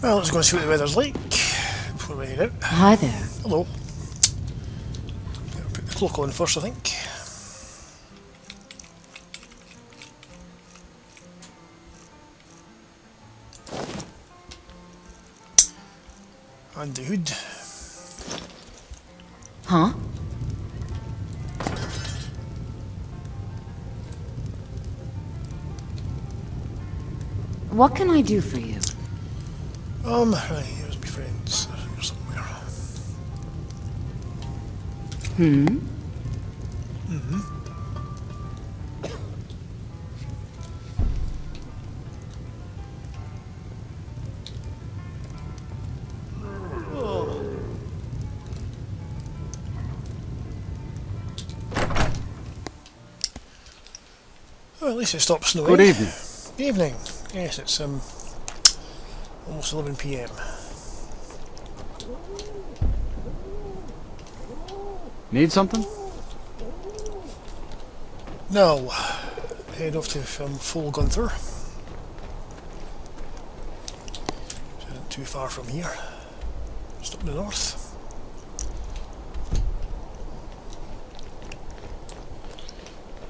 Well, let's go and see what the weather's like before we head out. Hi there. Hello. I'll put the cloak on first, I think. And the hood. Huh? What can I do for you? Right, here's my friends. They're here somewhere. Well, at least it stops snowing. Good evening. Evening. Yes, it's almost 11 PM. Need something? Now, head off to Folgunthur. Not too far from here. Just up in the north.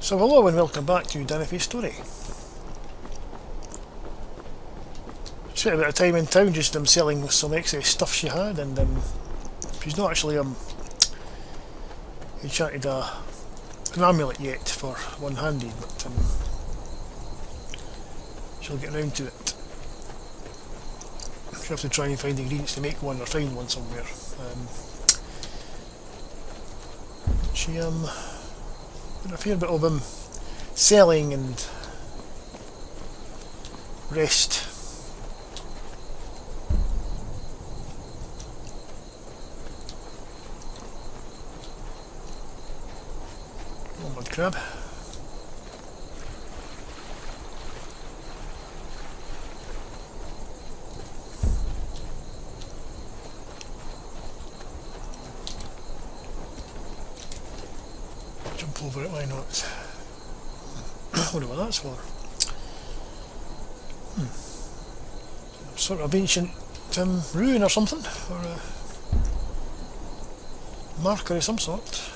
So hello and welcome back to Danifae's story. Spent a bit of time in town just selling some excess stuff she had, and she's not actually enchanted an amulet yet for one-handed, but she'll get round to it. She'll have to try and find the ingredients to make one or find one somewhere. She did a fair bit of selling and rest. Oh, mud crab. Jump over it, why not? I wonder what that's for. Some sort of ancient ruin or something, or a marker of some sort.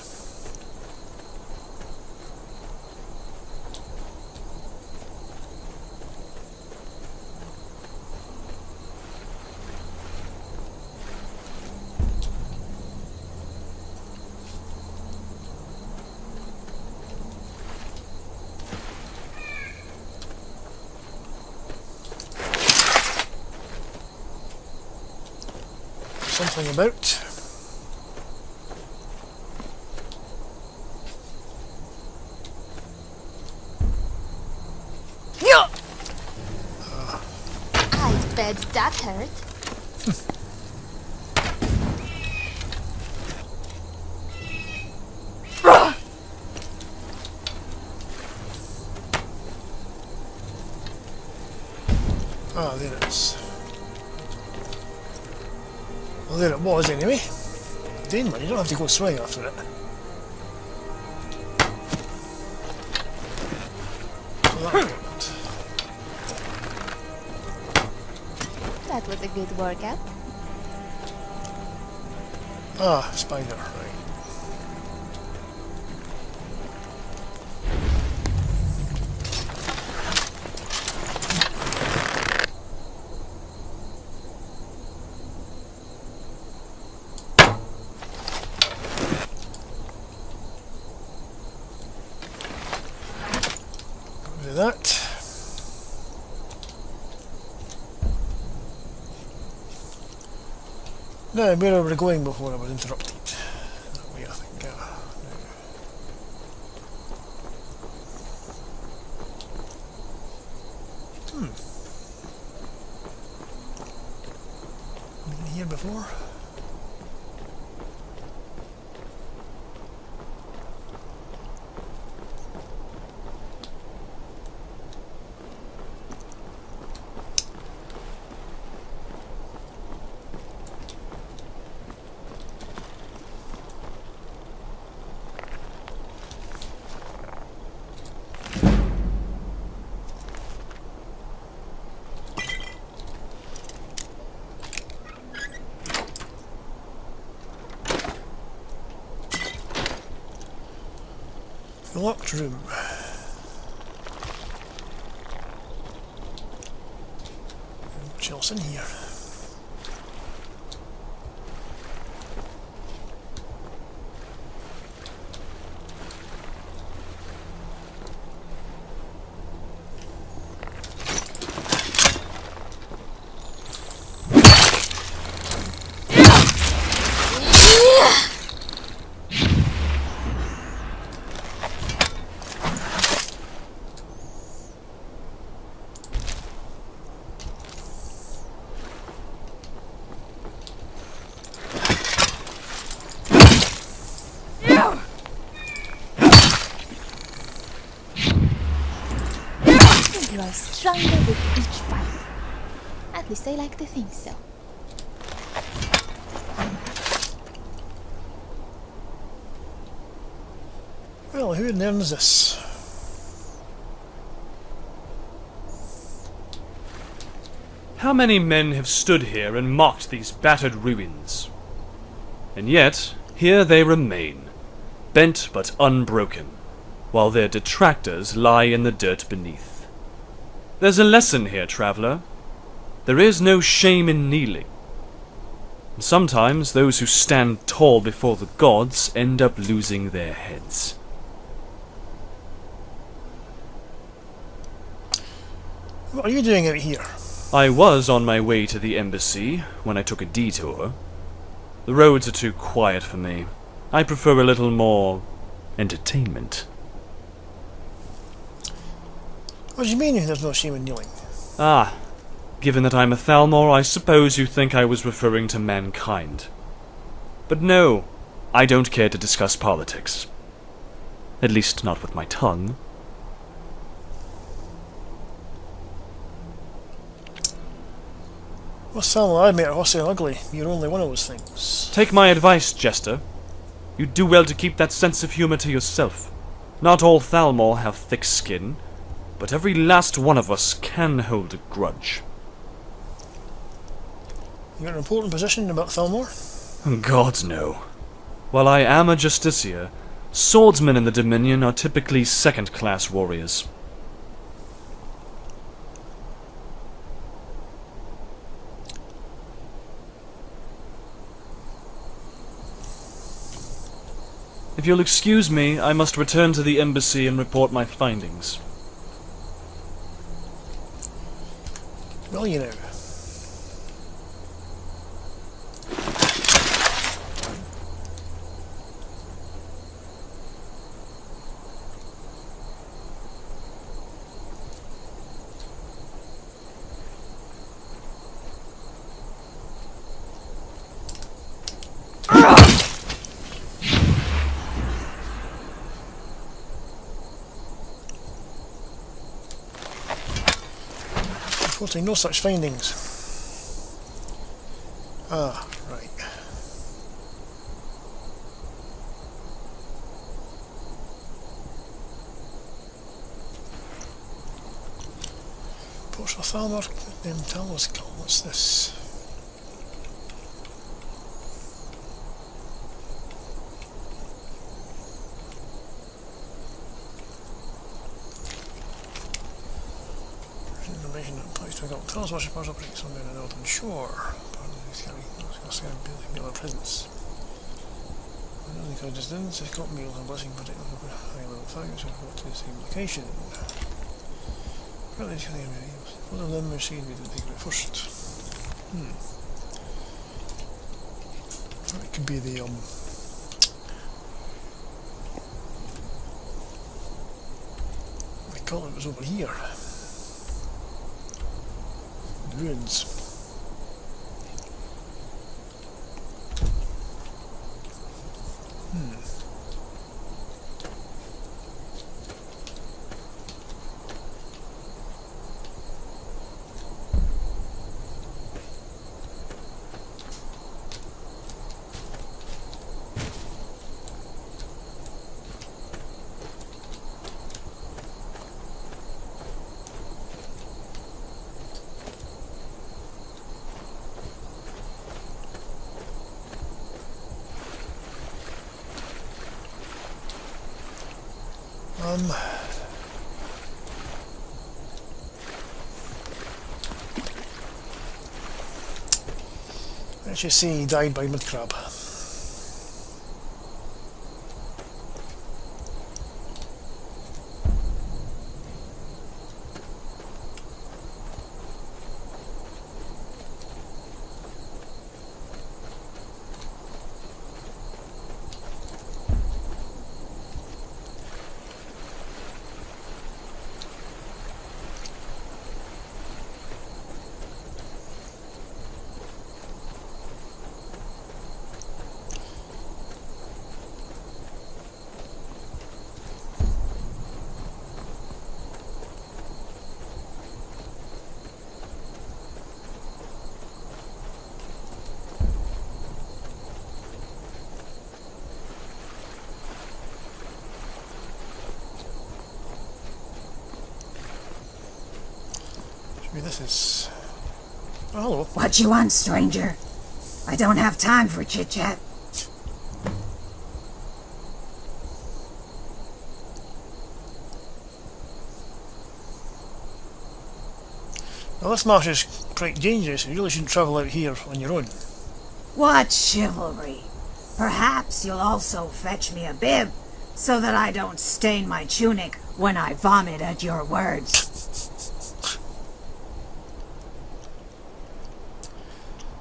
Something about. Yeah. I bet that hurt. Ah, there it is. Well, there it was anyway. Daneman, you don't have to go swimming after it. So that worked. That was a good workout. Ah, spider, right. That. Now, where were we going before I was interrupted? That way, I think. Been here before? Locked room. What else in here? You are stronger with each fight. At least I like to think so. Well, who in there is this? How many men have stood here and mocked these battered ruins? And yet, here they remain, bent but unbroken, while their detractors lie in the dirt beneath. There's a lesson here, traveller. There is no shame in kneeling. And sometimes those who stand tall before the gods end up losing their heads. What are you doing out here? I was on my way to the embassy when I took a detour. The roads are too quiet for me. I prefer a little more entertainment. What do you mean there's no shame in kneeling? Ah, given that I'm a Thalmor, I suppose you think I was referring to mankind. But no, I don't care to discuss politics. At least not with my tongue. Well, Sam, I admit Hossy and ugly. You're only one of those things. Take my advice, Jester. You do well to keep that sense of humor to yourself. Not all Thalmor have thick skin, but every last one of us can hold a grudge. You got an important position about Thalmor? Gods no. While I am a Justiciar, swordsmen in the Dominion are typically second-class warriors. If you'll excuse me, I must return to the embassy and report my findings. Well, you know. Reporting no such findings. Ah, right. Portia Thalmor, then Talos Call. What's this? Talos worship operates somewhere in the northern shore. Building a presence. Another kind of distance, it's got meals and blessing, but high level fires have got to the same location. Apparently, both of them are seen with the big first. It could be the I call it was over here. Ruins. Let's just say he died by mud-crab. This is... Oh, hello. What you want, stranger? I don't have time for chit-chat. Well, this marsh is quite dangerous. You really shouldn't travel out here on your own. What chivalry? Perhaps you'll also fetch me a bib, so that I don't stain my tunic when I vomit at your words.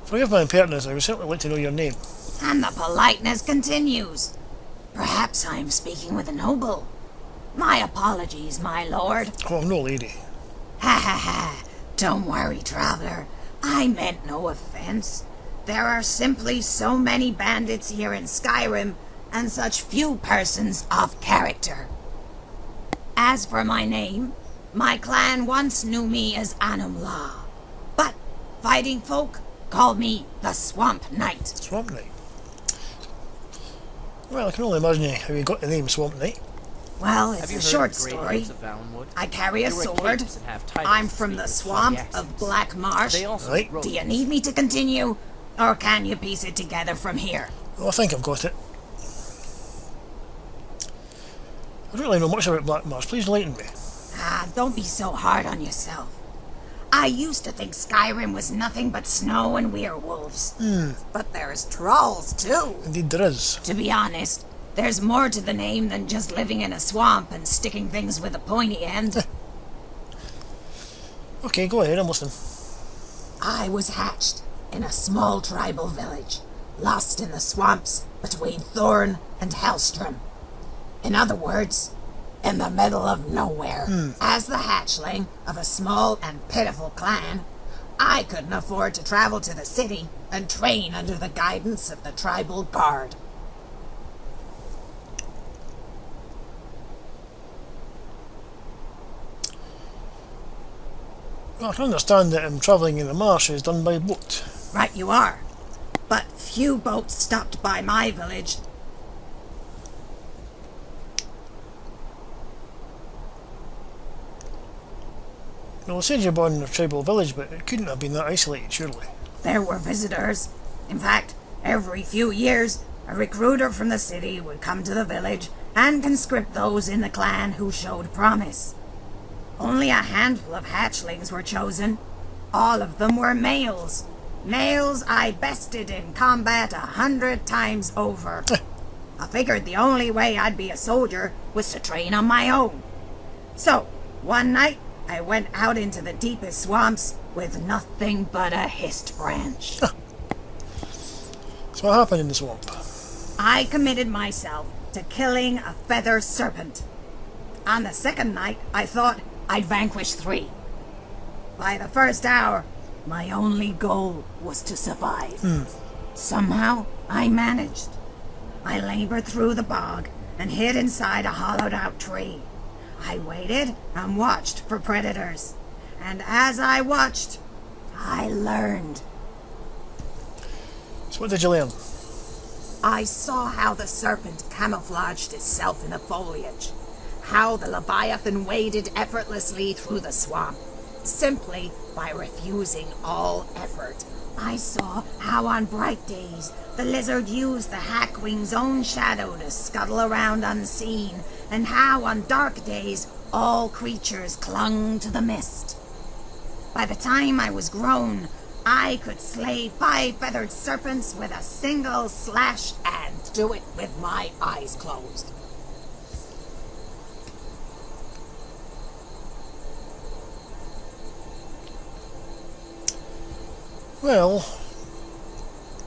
Forgive my impertinence, I would certainly like to know your name. And the politeness continues. Perhaps I'm speaking with a noble. My apologies, my lord. Oh, I'm no lady. Ha ha ha. Don't worry, traveler. I meant no offense. There are simply so many bandits here in Skyrim, and such few persons of character. As for my name, my clan once knew me as Anumla, but fighting folk call me the Swamp Knight. Swamp Knight. Well, I can only imagine how you got the name Swamp Knight. Well, it's a short story. I carry a sword. I'm from the swamp of Black Marsh. Right. Do you need me to continue, or can you piece it together from here? Well, I think I've got it. I don't really know much about Black Marsh. Please enlighten me. Ah, don't be so hard on yourself. I used to think Skyrim was nothing but snow and werewolves. But there's trolls, too. Indeed there is. To be honest, there's more to the name than just living in a swamp and sticking things with a pointy end. Okay, go ahead, I'm listening. I was hatched in a small tribal village, lost in the swamps between Thorn and Hellstrom. In other words, in the middle of nowhere. As the hatchling of a small and pitiful clan, I couldn't afford to travel to the city and train under the guidance of the tribal guard. Well, I can understand that travelling in the marsh is done by boat. Right you are. But few boats stopped by my village. Well, it said you're born in a tribal village, but it couldn't have been that isolated, surely. There were visitors. In fact, every few years, a recruiter from the city would come to the village and conscript those in the clan who showed promise. Only a handful of hatchlings were chosen. All of them were males. Males I bested in combat 100 times over. I figured the only way I'd be a soldier was to train on my own. So, one night, I went out into the deepest swamps with nothing but a hist branch. So what happened in the swamp? I committed myself to killing a feather serpent. On the second night, I thought I'd vanquish 3. By the first hour, my only goal was to survive. Somehow, I managed. I labored through the bog and hid inside a hollowed-out tree. I waited and watched for predators. And as I watched, I learned. So what did you learn? I saw how the serpent camouflaged itself in the foliage. How the Leviathan waded effortlessly through the swamp. simply by refusing all effort. I saw how on bright days the lizard used the Hackwing's own shadow to scuttle around unseen, and how on dark days all creatures clung to the mist. By the time I was grown, I could slay 5 feathered serpents with a single slash and do it with my eyes closed. Well,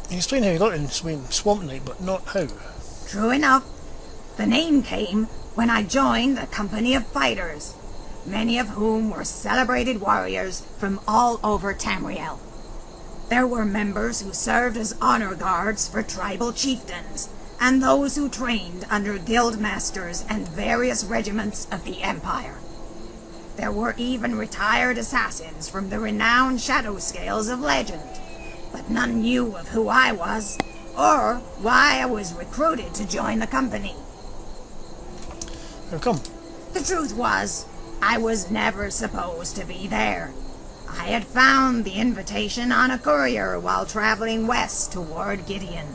you explain how you got in Swamp Knight, but not how. True enough. The name came when I joined a company of fighters, many of whom were celebrated warriors from all over Tamriel. There were members who served as honor guards for tribal chieftains, and those who trained under guild masters and various regiments of the Empire. There were even retired assassins from the renowned shadow scales of legend, but none knew of who I was, or why I was recruited to join the company. How come? The truth was, I was never supposed to be there. I had found the invitation on a courier while traveling west toward Gideon.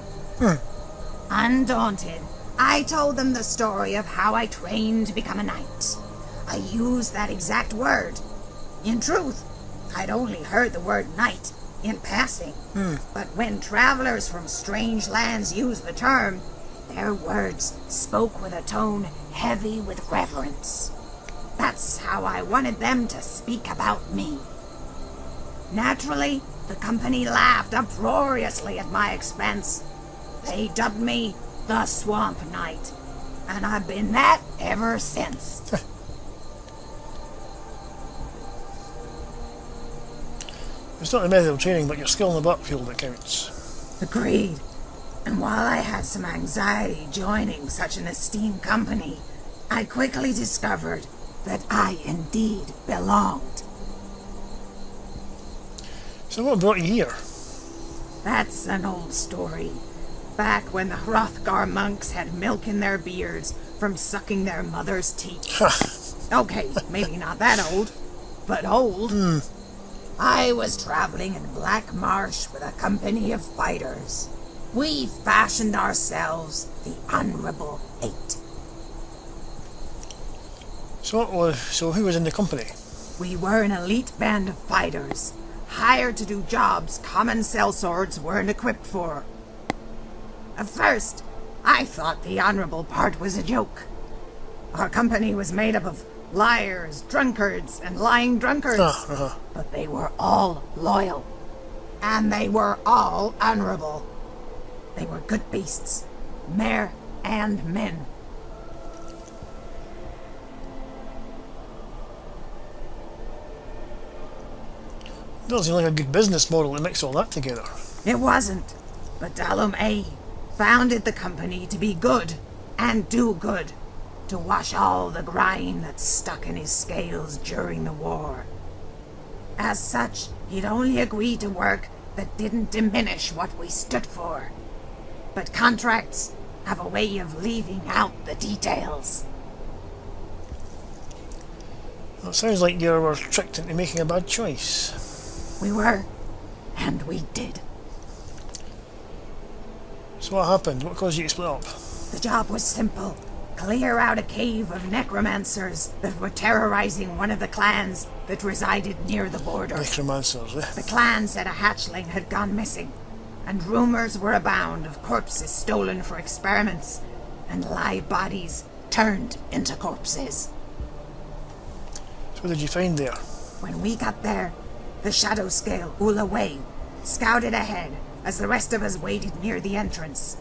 Undaunted, I told them the story of how I trained to become a knight. I used that exact word. In truth, I'd only heard the word knight in passing. But when travelers from strange lands used the term, their words spoke with a tone heavy with reverence. That's how I wanted them to speak about me. Naturally, the company laughed uproariously at my expense. They dubbed me the Swamp Knight, and I've been that ever since. It's not the method of training, but your skill in the battlefield that counts. Agreed. And while I had some anxiety joining such an esteemed company, I quickly discovered that I indeed belonged. So what brought you here? That's an old story. Back when the Hrothgar monks had milk in their beards from sucking their mother's teeth. Okay, maybe not that old, but old. I was traveling in Black Marsh with a company of fighters. We fashioned ourselves the Honorable Eight. So who was in the company? We were an elite band of fighters, hired to do jobs common sellswords weren't equipped for. At first, I thought the honorable part was a joke. Our company was made up of liars, drunkards, and lying drunkards. But they were all loyal. And they were all honorable. They were good beasts, mare and men. Doesn't seem like a good business model to mix all that together. It wasn't, but Dallum A founded the company to be good and do good, to wash all the grime that stuck in his scales during the war. As such, he'd only agree to work that didn't diminish what we stood for. But contracts have a way of leaving out the details. Well, it sounds like you were tricked into making a bad choice. We were, and we did. So what happened? What caused you to split up? The job was simple. Clear out a cave of necromancers that were terrorizing one of the clans that resided near the border. Necromancers, eh? The clan said a hatchling had gone missing, and rumors were abound of corpses stolen for experiments, and live bodies turned into corpses. So what did you find there? When we got there, the shadow scale Ula Way scouted ahead as the rest of us waited near the entrance.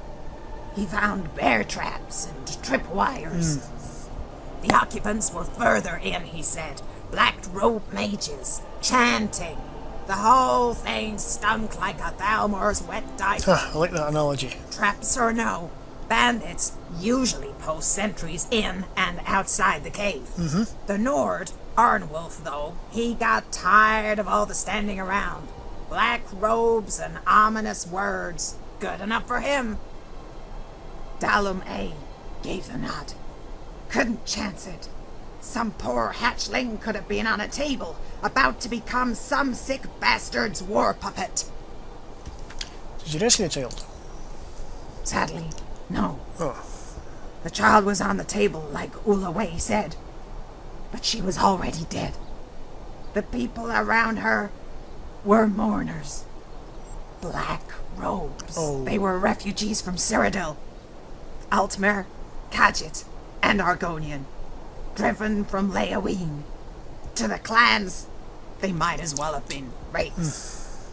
He found bear traps and tripwires. The occupants were further in, he said. Black-robed mages, chanting. The whole thing stunk like a Thalmor's wet diaper. I like that analogy. Traps or no, bandits usually post sentries in and outside the cave. The Nord, Arnwulf, though, he got tired of all the standing around. Black robes and ominous words. Good enough for him. Dallum A gave the nod. Couldn't chance it. Some poor hatchling could have been on a table, about to become some sick bastard's war puppet. Did you rescue the child? Sadly, no. Oh. The child was on the table, like Ulaway said. But she was already dead. The people around her were mourners. Black robes. Oh. They were refugees from Cyrodiil, Altmer, Kadjit, and Argonian, driven from Leaween. To the clans, they might as well have been rapes.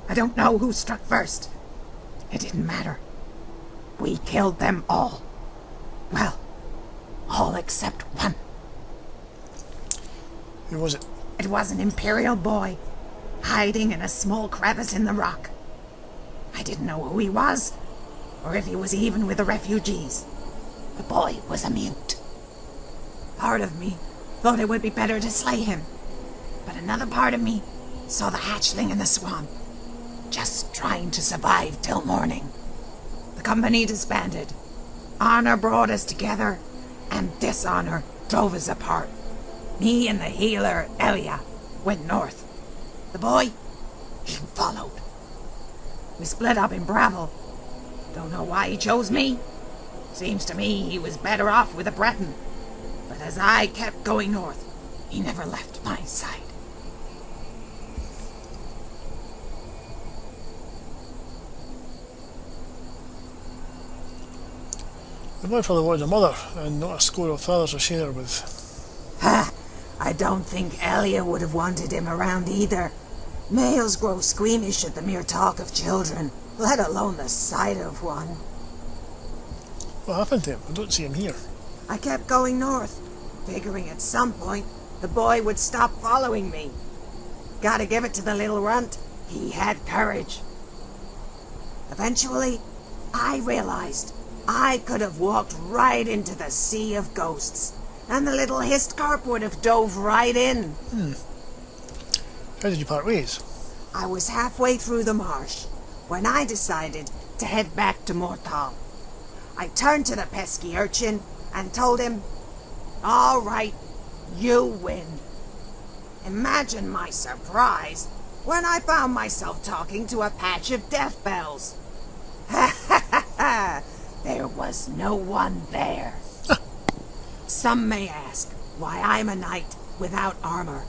I don't know who struck first. It didn't matter. We killed them all. Well, all except one. Who was it? It was an Imperial boy, hiding in a small crevice in the rock. I didn't know who he was, or if he was even with the refugees. The boy was a mute. Part of me thought it would be better to slay him, but another part of me saw the hatchling in the swamp, just trying to survive till morning. The company disbanded. Honor brought us together, and dishonor drove us apart. Me and the healer, Elia, went north. The boy, he followed. We split up in Bravel. Don't know why he chose me. Seems to me he was better off with a Breton. But as I kept going north, he never left my side. The boy probably wanted a mother, and not a score of fathers to share her with. Ha! I don't think Elia would have wanted him around either. Males grow squeamish at the mere talk of children, let alone the sight of one. What happened to him? I don't see him here. I kept going north, figuring at some point the boy would stop following me. Gotta give it to the little runt. He had courage. Eventually, I realized I could have walked right into the sea of ghosts, and the little Histcarp would have dove right in. How did you part ways? I was halfway through the marsh when I decided to head back to Morthal. I turned to the pesky urchin and told him, "All right, you win." Imagine my surprise when I found myself talking to a patch of death bells. Ha ha ha ha! There was no one there. Some may ask why I'm a knight without armor.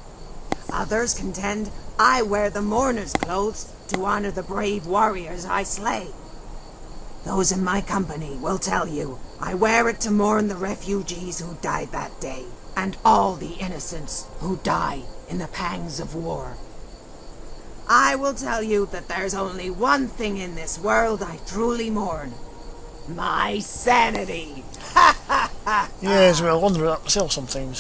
Others contend I wear the mourner's clothes to honor the brave warriors I slay. Those in my company will tell you I wear it to mourn the refugees who died that day, and all the innocents who die in the pangs of war. I will tell you that there's only one thing in this world I truly mourn. My sanity! Ha ha ha! Yes, well, I wonder about that myself sometimes.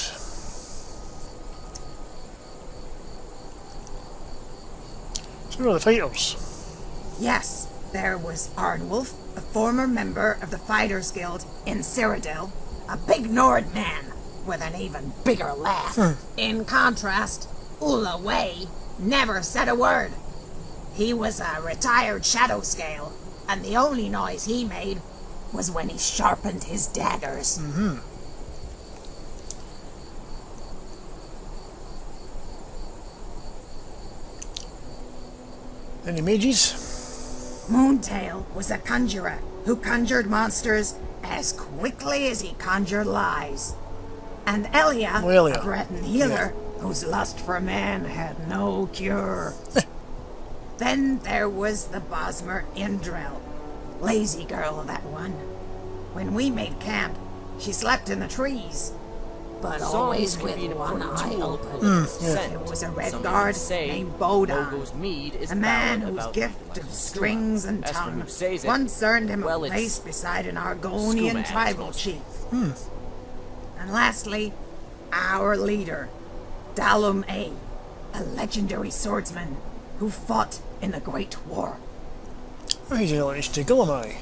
So who are the fighters? Yes, there was Arnwulf, a former member of the Fighters Guild in Cyrodiil, a big Nord man with an even bigger laugh. In contrast, Ulaway never said a word. He was a retired shadow scale, and the only noise he made was when he sharpened his daggers. Any mages? Moontail was a conjurer who conjured monsters as quickly as he conjured lies. And Elia, Elia. a Breton healer whose lust for man had no cure. Then there was the Bosmer Indrel. Lazy girl, that one. When we made camp, she slept in the trees, but always with one eye open. There was a red guard named Bodan, a man whose gift of strings and tongue once earned him a place beside an Argonian tribal chief. And lastly, our leader, Dalum A, a legendary swordsman who fought in the Great War. Why did you not to Gulamai?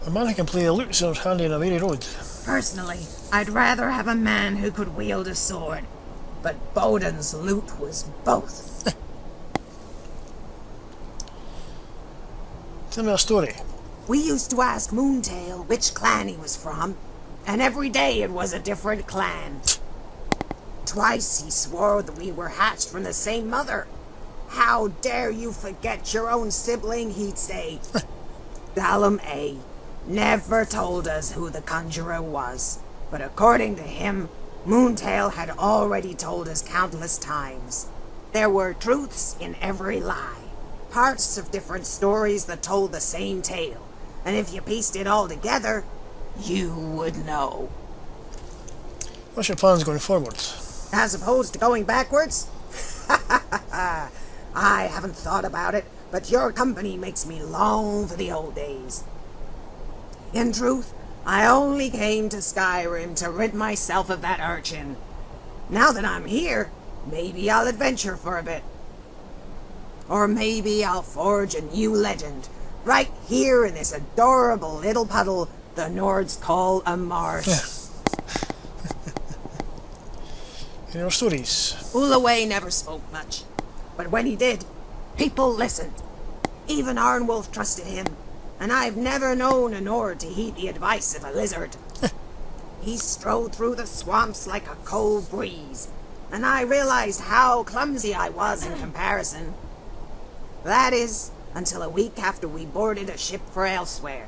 A man who can play the lute sounds handy on a weary road. Personally, I'd rather have a man who could wield a sword, but Boden's lute was both. Tell me a story. We used to ask Moontail which clan he was from, and every day it was a different clan. Twice he swore that we were hatched from the same mother. How dare you forget your own sibling, he'd say. Dalum A never told us who the conjurer was, but according to him, Moontail had already told us countless times. There were truths in every lie, parts of different stories that told the same tale, and if you pieced it all together, you would know. What's your plans going forward? As opposed to going backwards? I haven't thought about it, but your company makes me long for the old days. In truth, I only came to Skyrim to rid myself of that urchin. Now that I'm here, maybe I'll adventure for a bit. Or maybe I'll forge a new legend, right here in this adorable little puddle the Nords call a marsh. Any more stories? Ulaway never spoke much, but when he did, people listened. Even Arnwolf trusted him, and I've never known a Nord to heed the advice of a lizard. He strode through the swamps like a cold breeze, and I realized how clumsy I was in comparison. That is, until a week after we boarded a ship for elsewhere.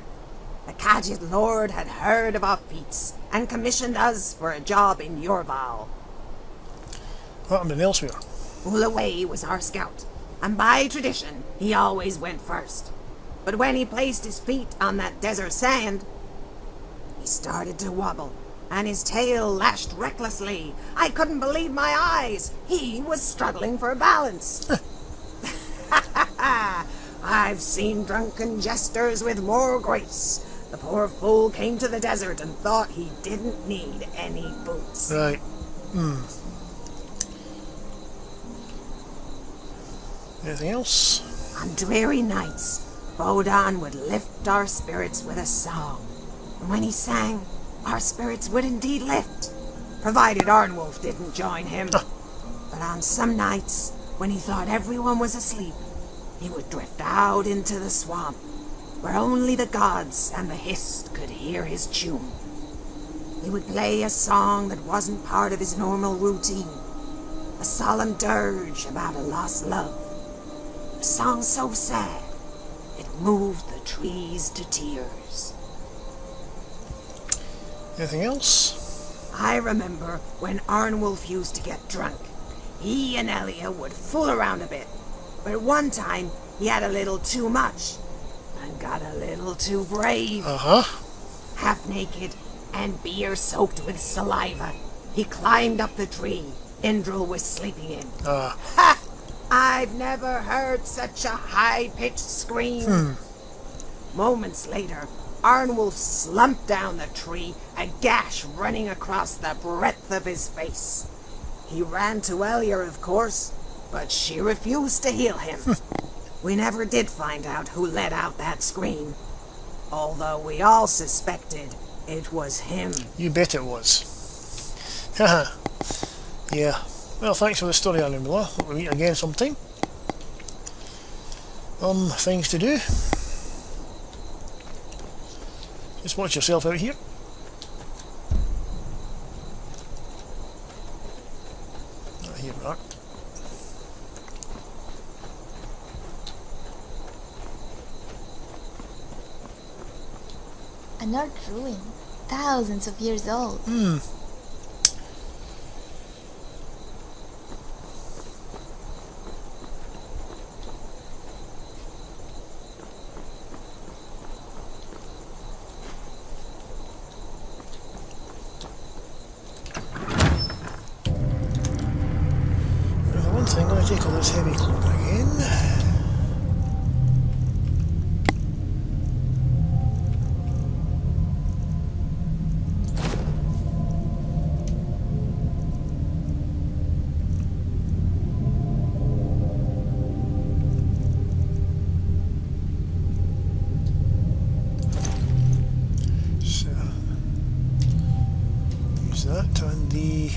The Khajiit Lord had heard of our feats and commissioned us for a job in Yorval. What happened elsewhere? Ulaway was our scout, and by tradition, he always went first. But when he placed his feet on that desert sand, he started to wobble, and his tail lashed recklessly. I couldn't believe my eyes. He was struggling for balance. I've seen drunken jesters with more grace. The poor fool came to the desert and thought he didn't need any boots. Right. Anything else? On dreary nights, Bodan would lift our spirits with a song. And when he sang, our spirits would indeed lift, provided Arnwolf didn't join him. But on some nights, when he thought everyone was asleep, he would drift out into the swamp, where only the gods and the Hist could hear his tune. He would play a song that wasn't part of his normal routine, a solemn dirge about a lost love. A song so sad, it moved the trees to tears. Anything else? I remember when Arnwolf used to get drunk. He and Elia would fool around a bit, but one time he had a little too much and got a little too brave. Half naked and beer soaked with saliva, he climbed up the tree Indril was sleeping in. Ha! I've never heard such a high-pitched scream. Moments later, Arnwolf slumped down the tree, a gash running across the breadth of his face. He ran to Elia, of course, but she refused to heal him. We never did find out who let out that scream, although we all suspected it was him. You bet it was. Haha. Yeah. Well, thanks for the story, Anamila. Hope we meet again sometime. Things to do. Just watch yourself out here. Here we are. An earth ruin, thousands of years old. One thing, I'm going to take all this heavy clothing again. So, use that on the...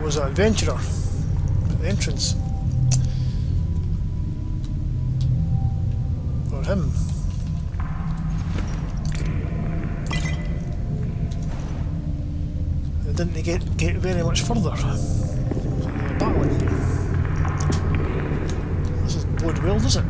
was that adventurer at the entrance. Or him. They didn't get very much further. They were battling here. This doesn't bode well, does it?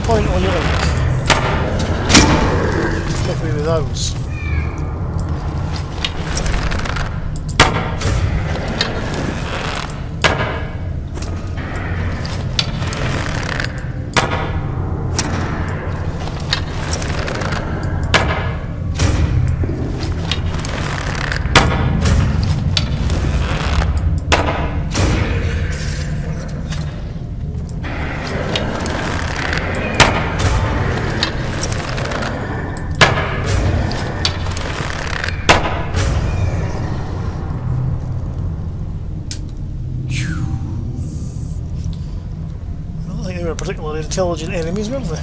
Point on your link. Hit me with those. Particularly intelligent enemies, weren't they?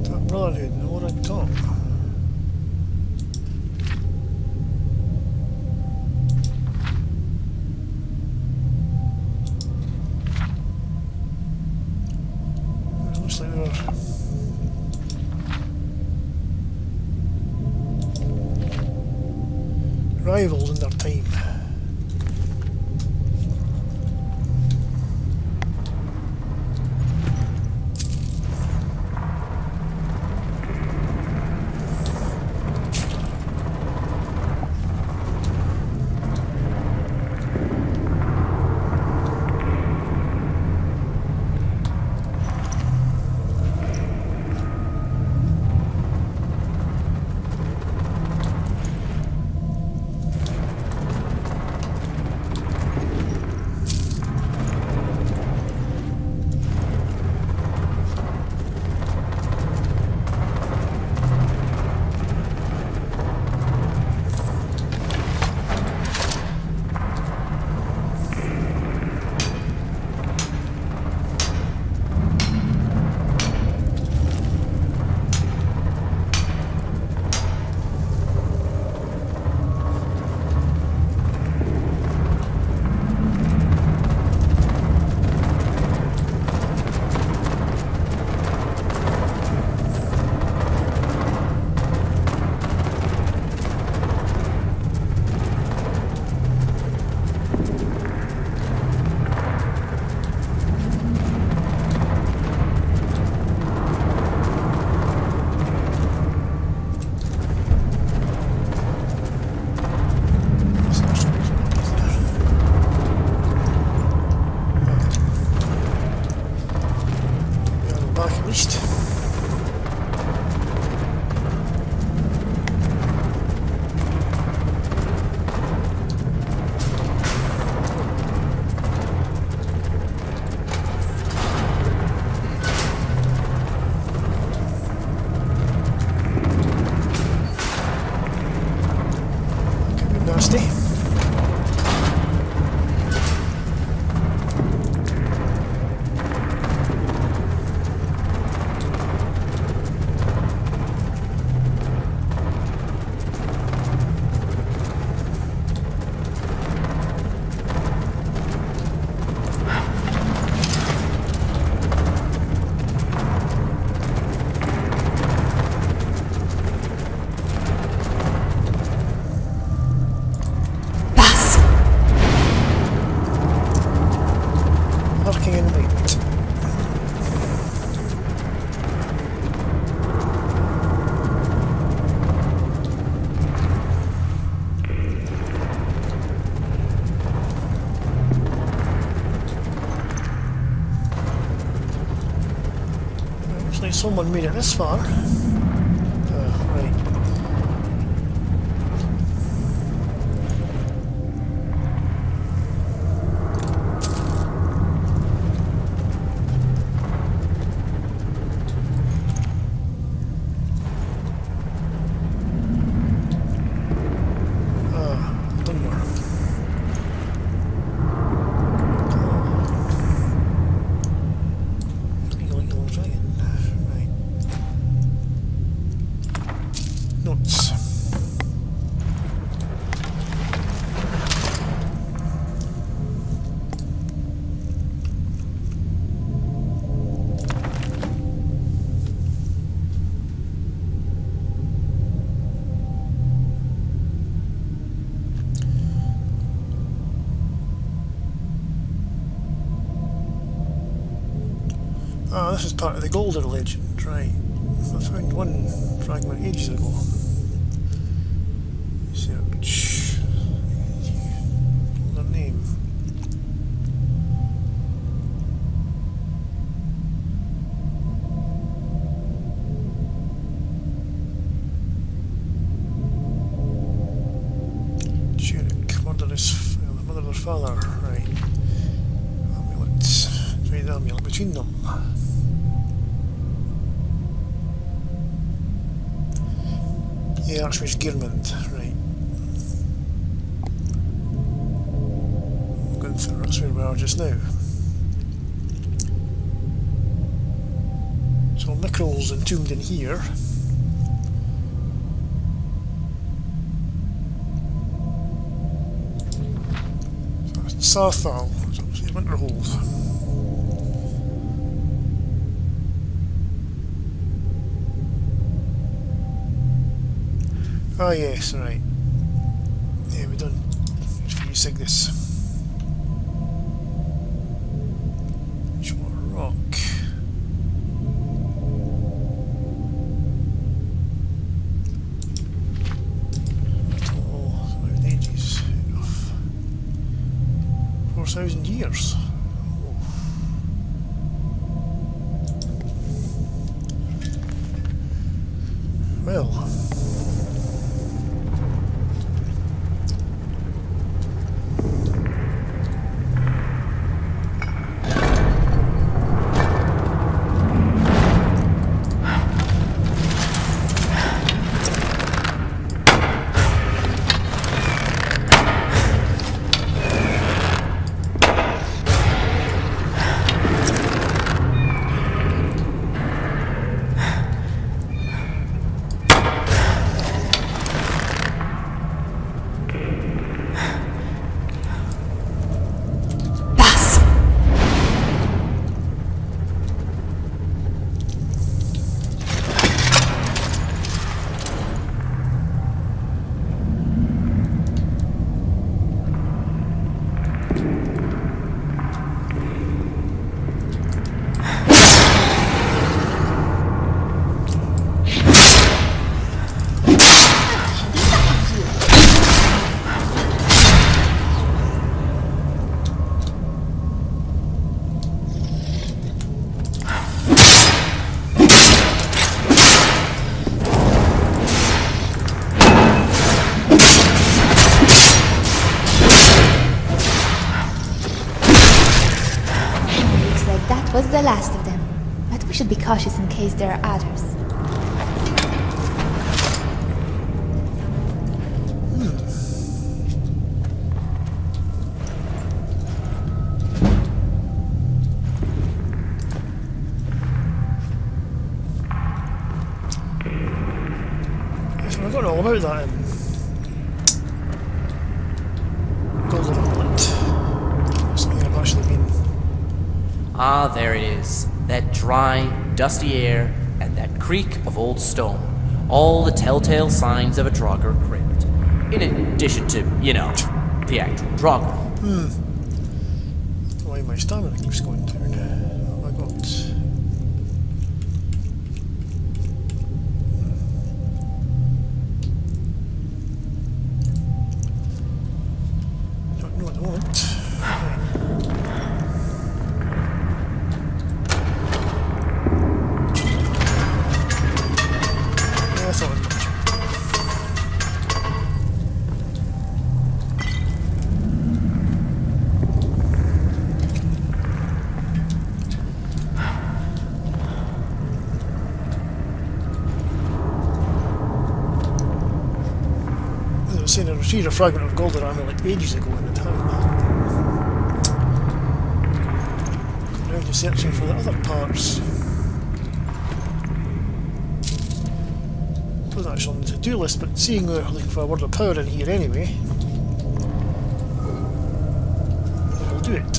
That Brotherhood, no one at top. Rivals in their time. someone made it this far. Right. Ah, this is part of the Golden legend, right. I found one fragment ages ago. Search. Their name. Tunic. Murder of his father, right. Amulet. Trade the amulet between them. Yeah, Archmage Gearmond, right. Folgunthur, that's where we are just now. So MacLeod's entombed in here. So that's Sarthal, so it's Winterhold. Ah yes, right. Yeah, we done. Just this. Rock. Oh, 4,000 years. Oh. Well. Was the last of them, but we should be cautious in case there are others. Yes, I don't know all about that golden amulet. Something I've actually been. Ah, there it is. That dry, dusty air, and that creak of old stone. All the telltale signs of a Draugr crypt. In addition to, you know, the actual Draugr. Why my stamina keeps going down. What have I got? Don't know what I want. Right. received a fragment of golden armor like ages ago in the town. Now to searching for the other parts. Wasn't actually on the to-do list, but seeing we're looking for a word of power in here anyway, we'll do it.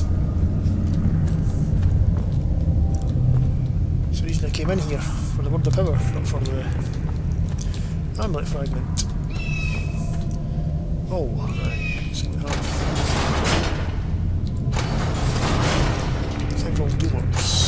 So the reason I came in here for the word of power, not for the amulet fragment. Oh, right, so we have several doors.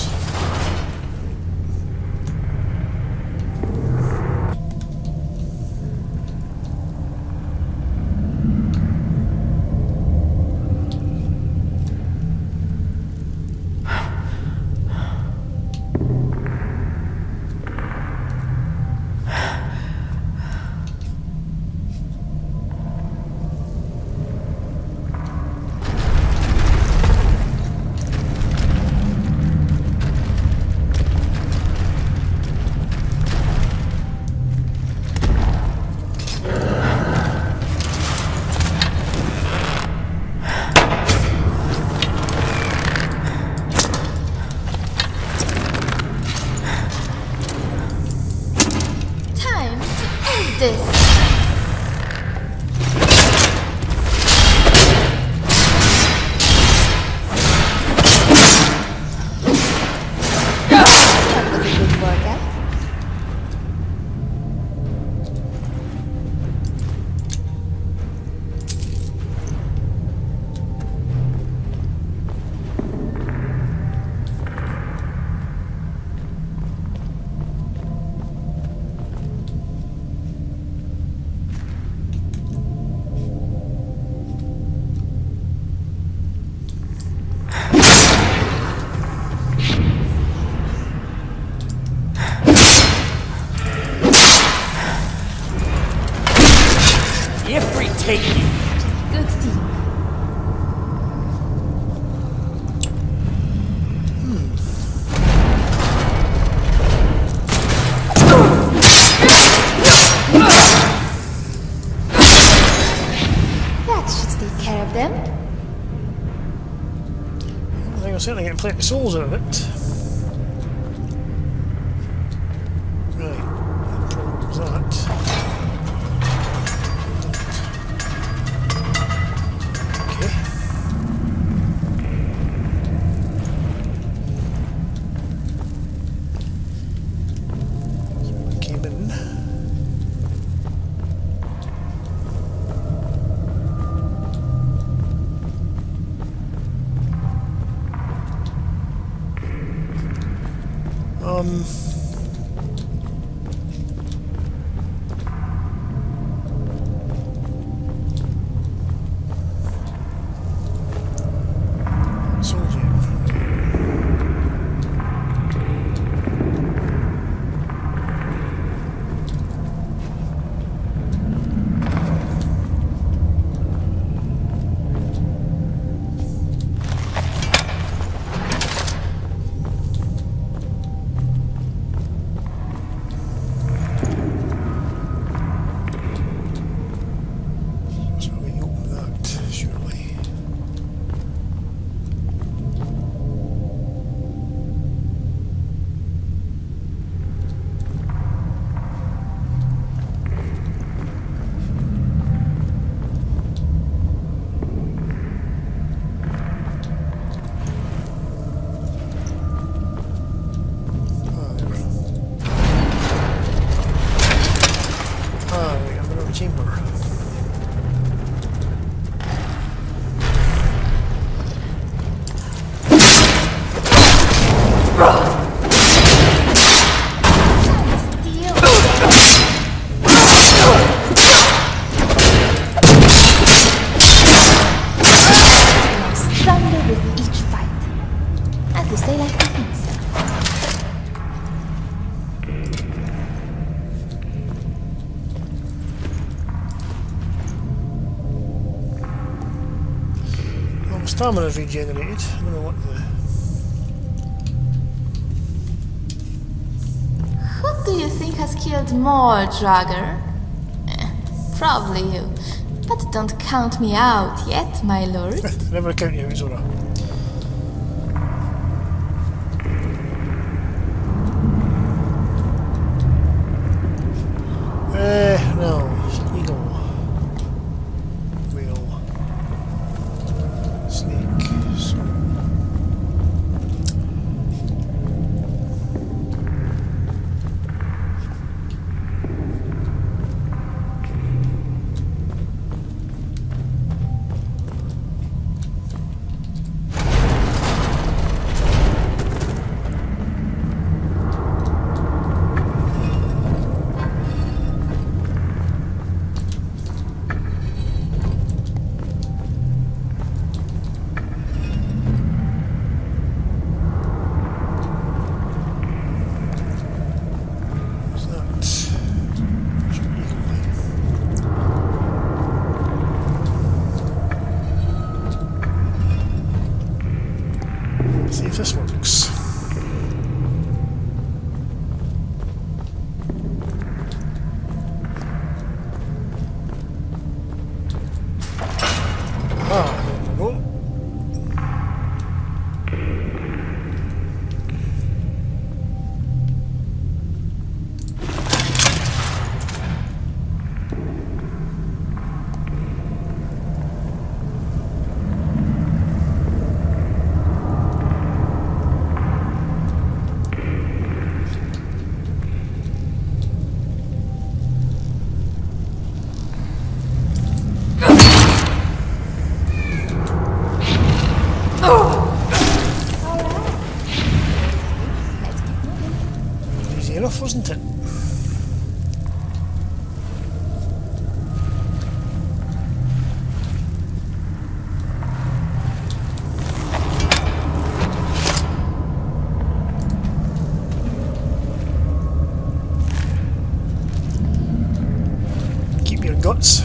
Take you. Good team. That should take care of them. I think I'm certainly getting plenty of souls out of it. Right, what was that? Stamina's regenerated. I don't know what the... Who do you think has killed more, Draugr? Probably you. But don't count me out yet, my lord. Never count you out, Zora. No. Eagle. Whale. Snake. See if this works. Ah, there we go. Easy enough, wasn't it? Keep your guts.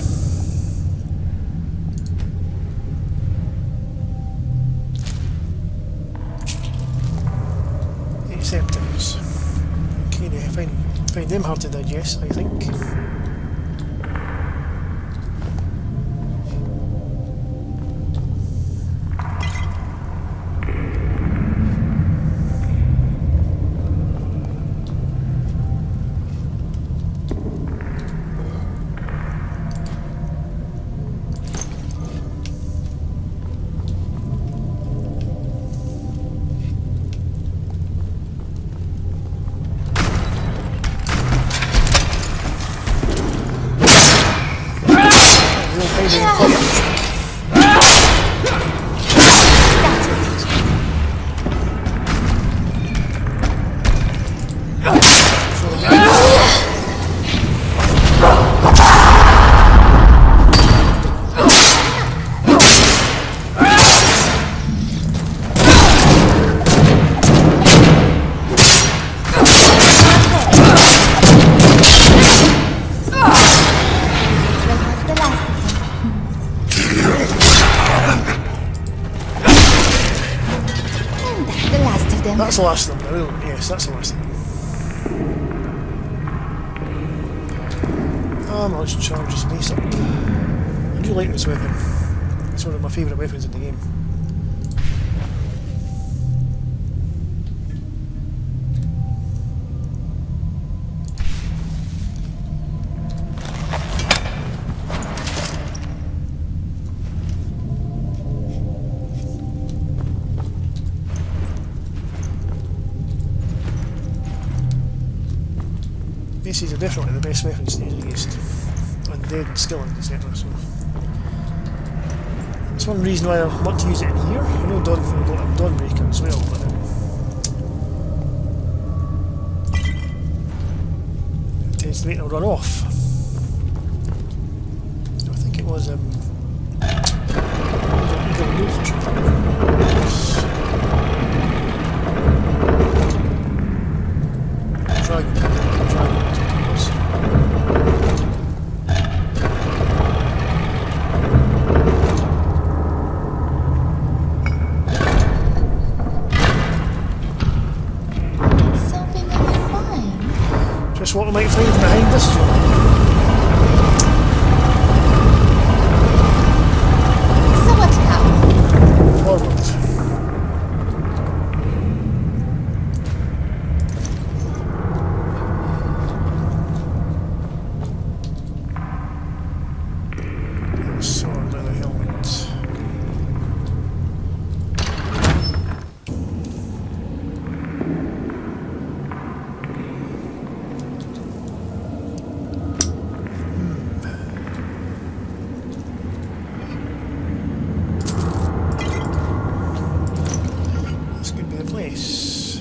Acceptance. Okay, they find them hard to digest, I think. That's the last of them, really. Yes, that's the last of them. Much charges mace up. I do like this weapon. It's one of my favourite weapons in the game. Maces are definitely the best weapons to use against undead and skillings, etc. So that's one reason why I want to use it in here. I know Dawnfall got a Dawnbreaker as well, but it tends to make them run off. I think it was EJ Lowell. Dragon. Just what we might find behind this. Yes.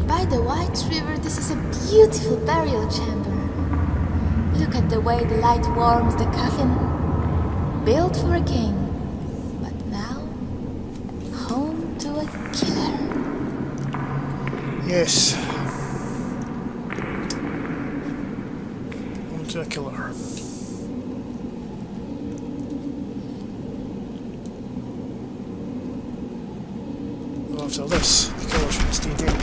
By the White River, this is a beautiful burial chamber. Look at the way the light warms the coffin. Built for a king, but now home to a killer. Yes. On to a killer. Well, after this, the killer should stay dead.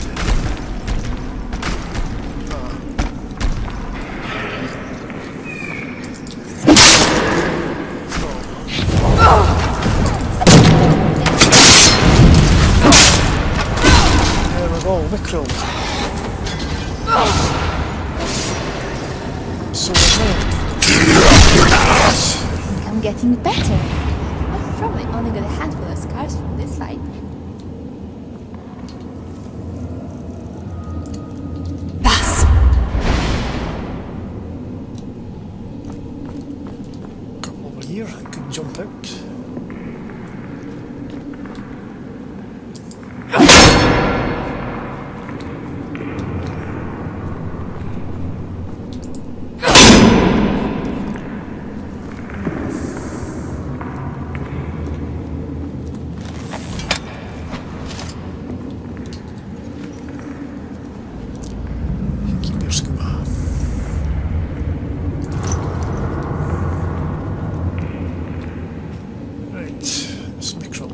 There we go, MacLeod. So I'm getting better. I've probably only got a handful of scars from this fight. Thus! couple over here, I could jump out. Keep your scuba. Right, this MacLeod.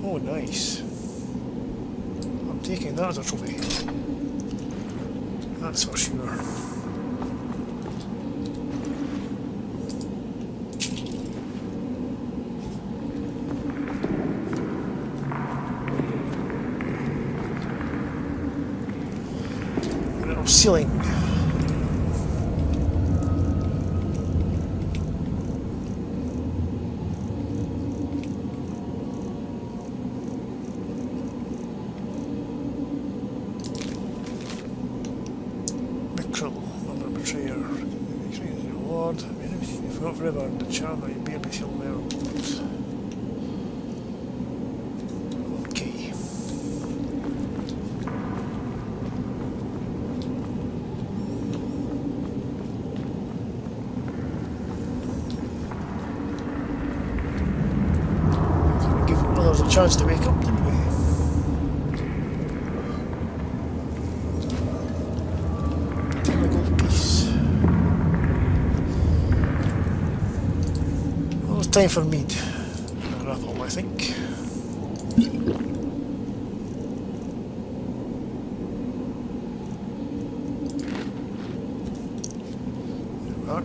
Oh, nice. I'm taking that as a trophy. That's for sure. Little ceiling. MacLeod, another betrayer. Reward. If not forever, the charm that you bear be still there. Okay. Give others a chance to wake up, didn't we? And a gold piece. Well, it's time for mead. An apple, I think. There we are.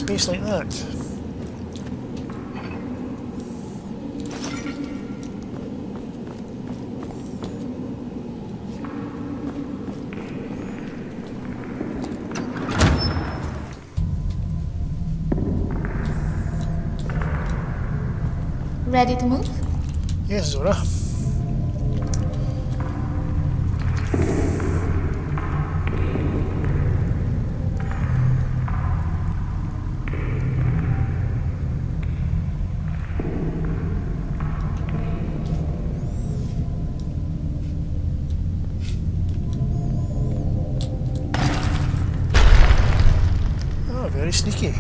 base like that. Ready to move? Yes, Zora. Oh, very sneaky.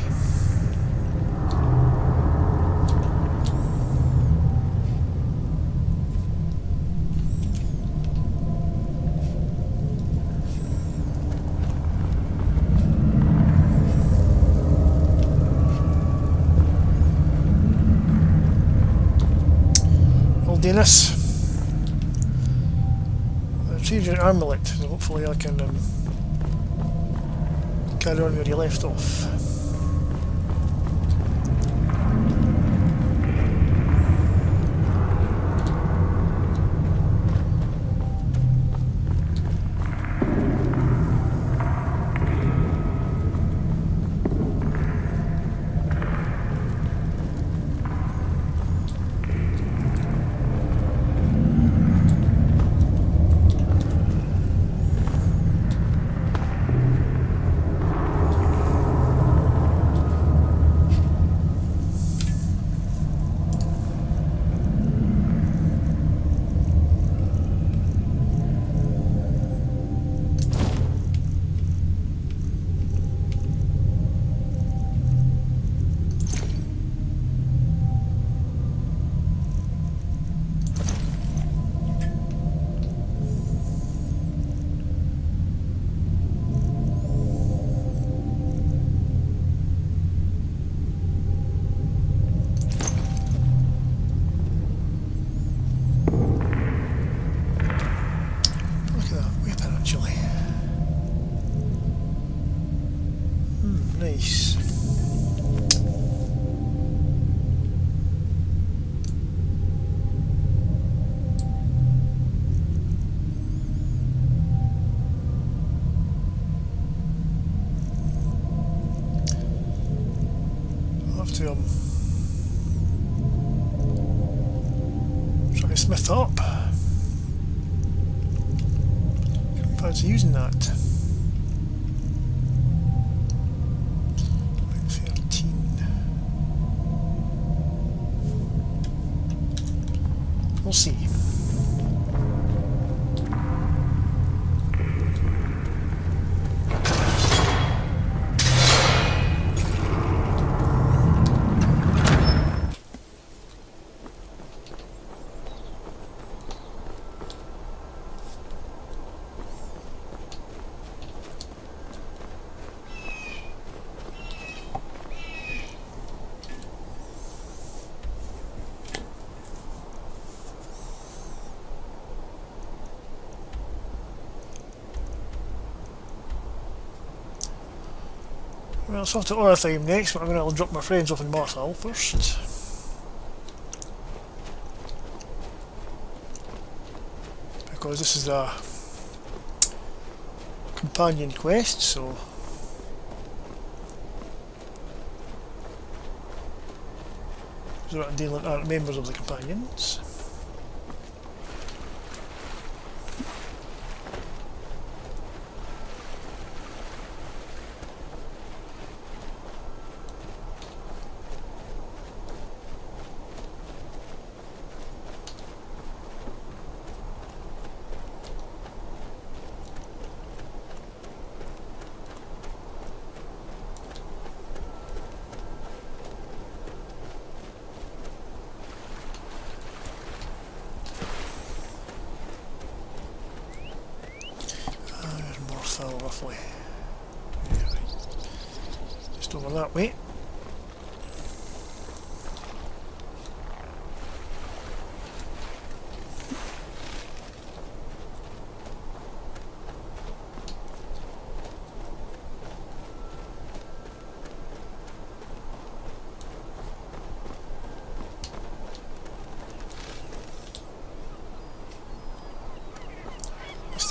Do this. Retrieve your amulet, so hopefully I can carry on where you left off. Nice. I'll have to try to smith up. Fancy using that. 13. We'll see. Well, I'll sort it other time next, but I'm going to drop my friends off in Marthal first. Because this is a companion quest, so these are members of the companions. Roughly. Yeah, just over that way.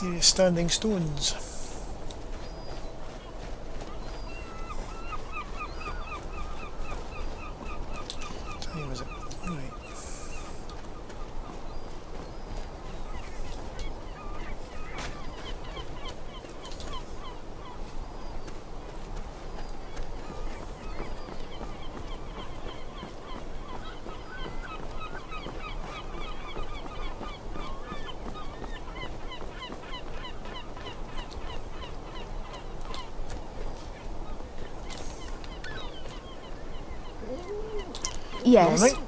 Mysterious standing stones. Time is it? Right. Yes. Alright.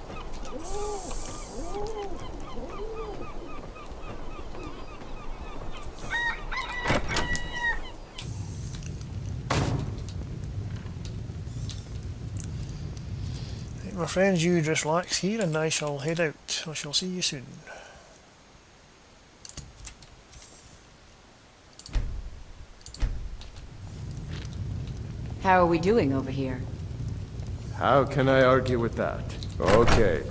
Right, my friends, you just relax here and I shall head out. I shall see you soon. How are we doing over here? How can I argue with that? Okay,